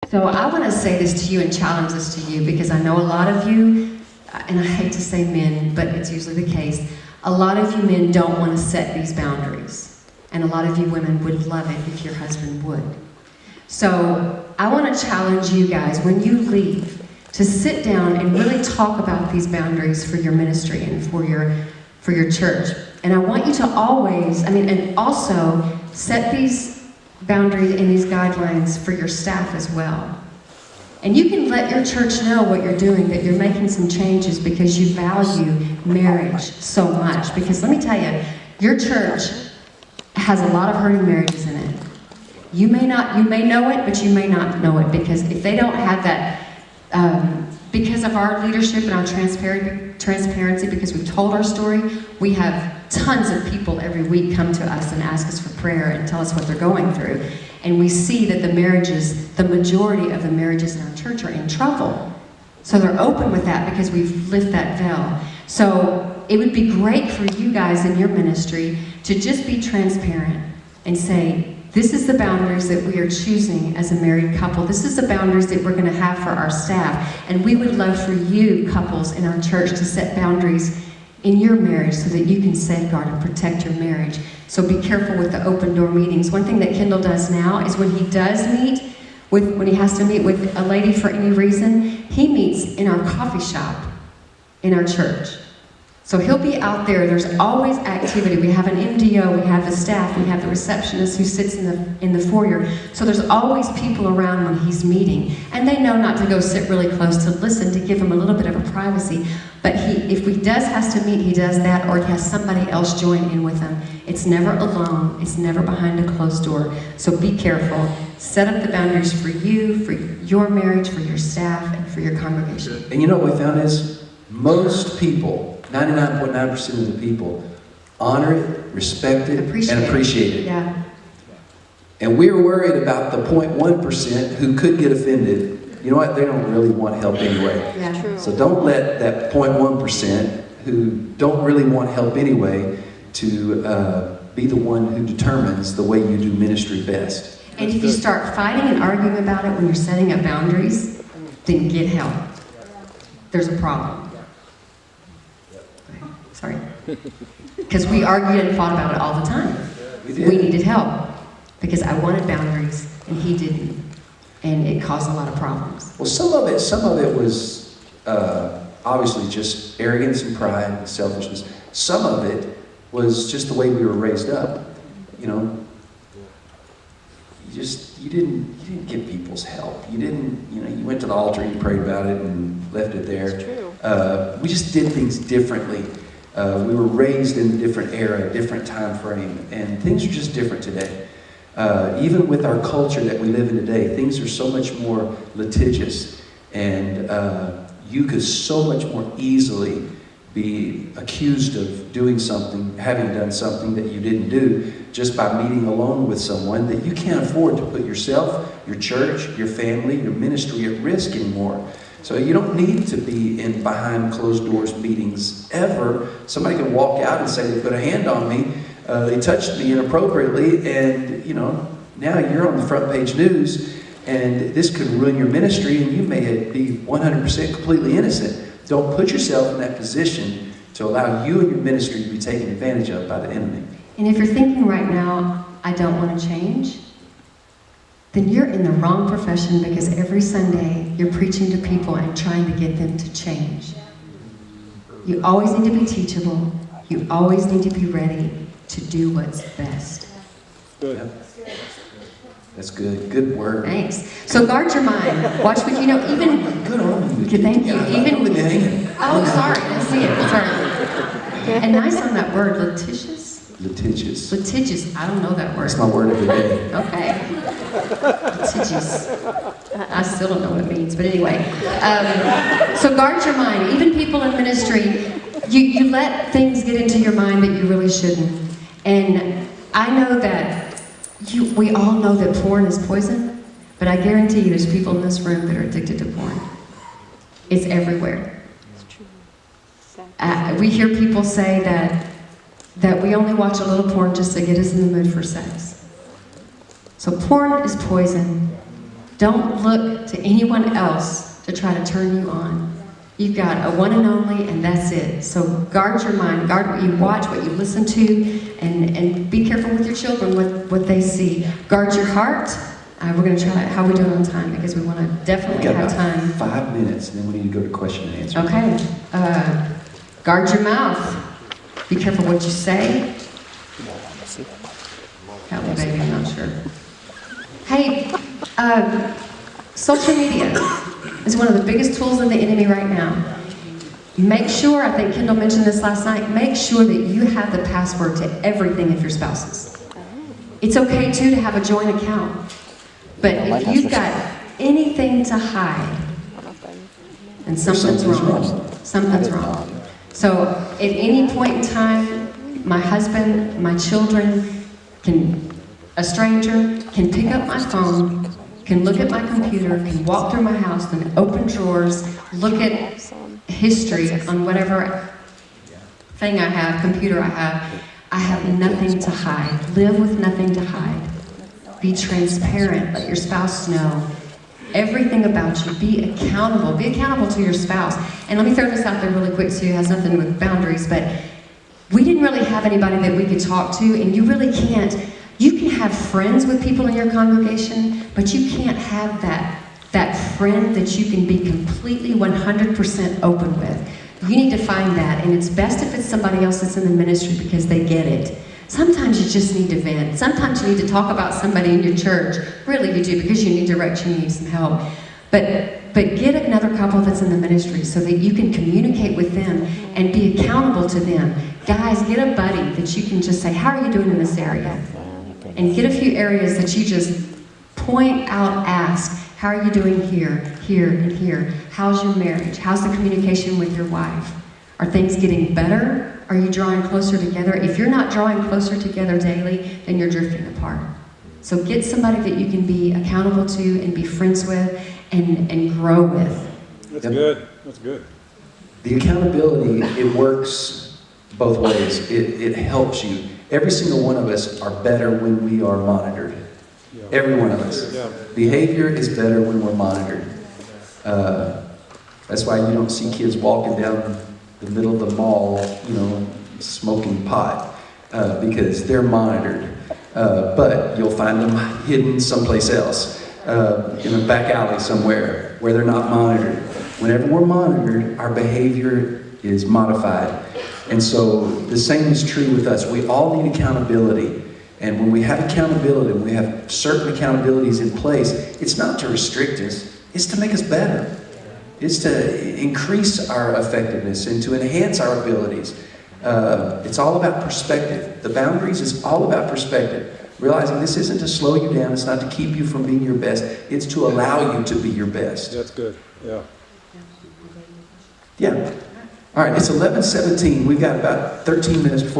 So I want to say this to you and challenge this to you, because I know a lot of you, and I hate to say men, but it's usually the case, a lot of you men don't want to set these boundaries. And a lot of you women would love it if your husband would. So I want to challenge you guys, when you leave, to sit down and really talk about these boundaries for your ministry and for your church. And I want you to always, and also set these boundaries and these guidelines for your staff as well. And you can let your church know what you're doing, that you're making some changes because you value marriage so much. Because let me tell you, your church has a lot of hurting marriages in it. You may know it, but you may not know it, because if they don't have that, because of our leadership and our transparency, because we've told our story, we have tons of people every week come to us and ask us for prayer and tell us what they're going through. And we see that the majority of the marriages in our church are in trouble. So they're open with that because we've lifted that veil. So it would be great for you guys in your ministry to just be transparent and say, this is the boundaries that we are choosing as a married couple. This is the boundaries that we're going to have for our staff. And we would love for you, couples in our church, to set boundaries in your marriage so that you can safeguard and protect your marriage. So be careful with the open door meetings. One thing that Kendall does now is when he has to meet with a lady for any reason, he meets in our coffee shop in our church. So he'll be out there. There's always activity. We have an MDO, we have the staff, we have the receptionist who sits in the foyer. So there's always people around when he's meeting. And they know not to go sit really close to listen, to give him a little bit of a privacy. But if he has to meet, he does that, or he has somebody else join in with him. It's never alone. It's never behind a closed door. So be careful. Set up the boundaries for you, for your marriage, for your staff, and for your congregation. And you know what we found is, most people, 99.9% of the people, honor it, respect it, and appreciate it. Yeah. And we're worried about the 0.1% who could get offended. You know what? They don't really want help anyway. Yeah. True. So don't let that 0.1% who don't really want help anyway to be the one who determines the way you do ministry best. And if you start fighting and arguing about it when you're setting up boundaries, then get help. There's a problem. Sorry. Because we argued and fought about it all the time. We needed help because I wanted boundaries and he didn't. And it caused a lot of problems. Well, some of it was obviously just arrogance and pride and selfishness. Some of it was just the way we were raised up. You know, you didn't get people's help. You went to the altar, you prayed about it, and left it there. That's true. We just did things differently. We were raised in a different era, a different time frame, and things are just different today. Even with our culture that we live in today, things are so much more litigious, and you could so much more easily be accused of doing something, having done something that you didn't do, just by meeting alone with someone, that you can't afford to put yourself, your church, your family, your ministry at risk anymore. So you don't need to be in behind closed doors meetings ever. Somebody can walk out and say they put a hand on me, they touched me inappropriately, and now you're on the front page news, and this could ruin your ministry, and you may be 100% completely innocent. Don't put yourself in that position to allow you and your ministry to be taken advantage of by the enemy. And if you're thinking right now, I don't want to change, then you're in the wrong profession, because every Sunday you're preaching to people and trying to get them to change. You always need to be teachable. You always need to be ready to do what's best. Good. That's good. Good word. Thanks. So guard your mind. Watch what even. Good on you. Thank you. Oh, sorry. I see it. Sorry. And nice on that word, litigious. Litigious. Litigious. I don't know that word. That's my word of the day. Okay. Litigious. I still don't know what it means, but anyway. So guard your mind. Even people in ministry, you let things get into your mind that you really shouldn't. And I know that we all know that porn is poison, but I guarantee you there's people in this room that are addicted to porn. It's everywhere. It's true. We hear people say that we only watch a little porn just to get us in the mood for sex. So porn is poison. Don't look to anyone else to try to turn you on. You've got a one and only, and that's it. So guard your mind, guard what you watch, what you listen to, and be careful with your children, what they see. Guard your heart. We're going to try, how are we doing on time? Because we want to definitely have time. 5 minutes, and then we need to go to question and answer. Okay. Guard your mouth. Be careful what you say. Help me, baby, I'm not sure. Hey, social media is one of the biggest tools of the enemy right now. Make sure, I think Kendall mentioned this last night, make sure that you have the password to everything of your spouse's. It's okay, too, to have a joint account. But if you've got anything to hide, then something's wrong. Something's wrong. So at any point in time, my husband, my children, a stranger can pick up my phone, can look at my computer, can walk through my house, can open drawers, look at history on whatever thing I have, computer I have. I have nothing to hide. Live with nothing to hide. Be transparent. Let your spouse know everything about you. Be accountable. Be accountable to your spouse. And let me throw this out there really quick too. It has nothing with boundaries, but we didn't really have anybody that we could talk to, and you really can't. You can have friends with people in your congregation, but you can't have that friend that you can be completely 100% open with. You need to find that, and it's best if it's somebody else that's in the ministry because they get it. Sometimes you just need to vent. Sometimes you need to talk about somebody in your church. Really, you do, because you need direction, you need some help. But get another couple that's in the ministry so that you can communicate with them and be accountable to them. Guys, get a buddy that you can just say, how are you doing in this area? And get a few areas that you just point out, ask, how are you doing here, here, and here? How's your marriage? How's the communication with your wife? Are things getting better? Are you drawing closer together? If you're not drawing closer together daily, then you're drifting apart. So get somebody that you can be accountable to and be friends with and grow with. That's good. That's good. The accountability, it works both ways. It helps you. Every single one of us are better when we are monitored. Yeah. Every one of us. Yeah. Behavior is better when we're monitored. That's why you don't see kids walking down the middle of the mall, smoking pot, because they're monitored. But you'll find them hidden someplace else, in a back alley somewhere where they're not monitored. Whenever we're monitored, our behavior is modified. And so the same is true with us. We all need accountability. And when we have accountability, when we have certain accountabilities in place, it's not to restrict us, it's to make us better. It's to increase our effectiveness and to enhance our abilities. It's all about perspective. The boundaries is all about perspective. Realizing this isn't to slow you down, it's not to keep you from being your best, it's to allow you to be your best. That's good. Yeah. Yeah. All right, it's 11:17. We've got about 13 minutes before